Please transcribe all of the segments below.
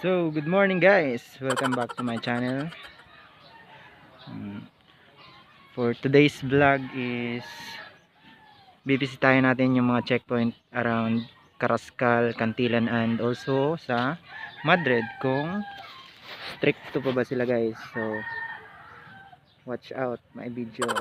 So, good morning guys. Welcome back to my channel. For today's vlog is bibisitahin natin yung mga checkpoint around Carrascal, Cantilan and also sa Madrid kung stricto pa ba sila guys. So, watch out my video.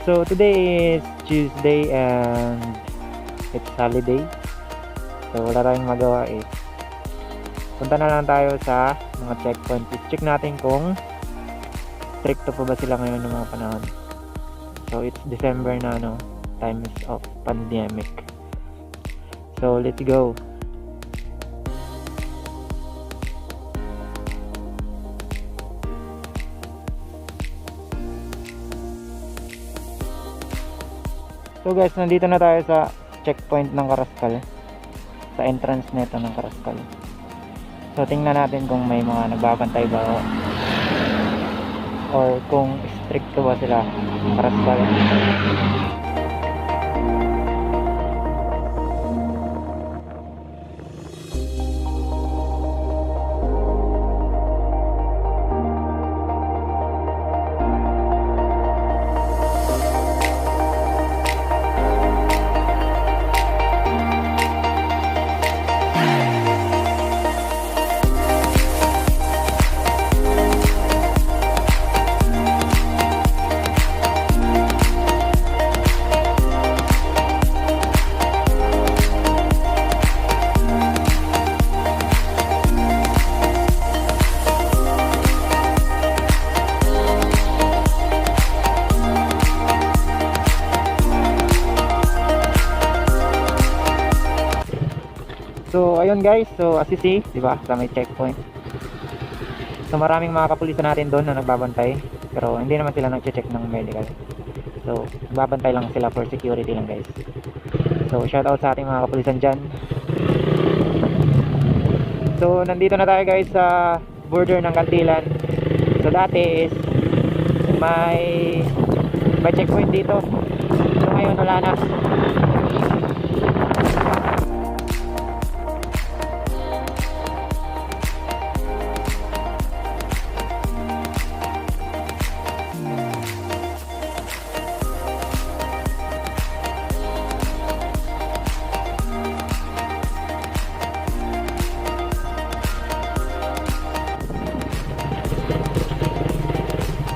So today is Tuesday and it's holiday. So wala tayong magawa eh. Punta na lang tayo sa mga checkpoint. Check natin kung stricto pa ba sila ngayon ng mga panahon. So it's December na time of pandemic. So let's go. So guys, nandito na tayo sa checkpoint ng Carrascal, sa entrance nito ng Carrascal. So tingnan natin kung may mga nagbabantay ba or kung stricto ba sila Carrascal. So ayun guys, so as you see, di ba, sa may checkpoint. So maraming mga kapulisan natin doon na nagbabantay, pero hindi naman sila nagche-check ng medical. So nagbabantay lang sila for security lang guys. So shout out sa ating mga kapulisan dyan. So nandito na tayo guys sa border ng Cantilan. So dati is may checkpoint dito. So ngayon wala na.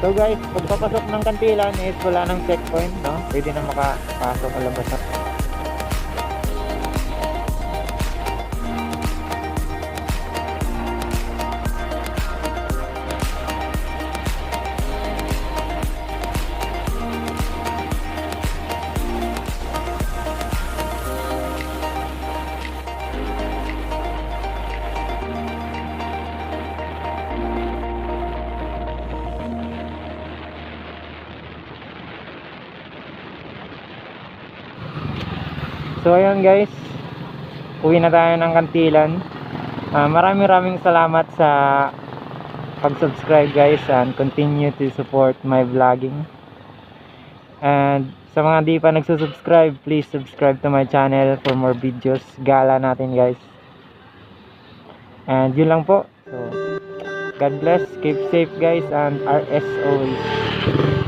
So guys, pagpapasok ng Cantilan is wala nang checkpoint, no? Pwede na makapasok o labas. So ayun guys, uwi na tayo ng Cantilan. Maraming salamat sa pag-subscribe guys, and continue to support my vlogging. And sa mga di pa nagsusubscribe, please subscribe to my channel for more videos. Gala natin guys. And yun lang po. So God bless, keep safe guys, and RS always.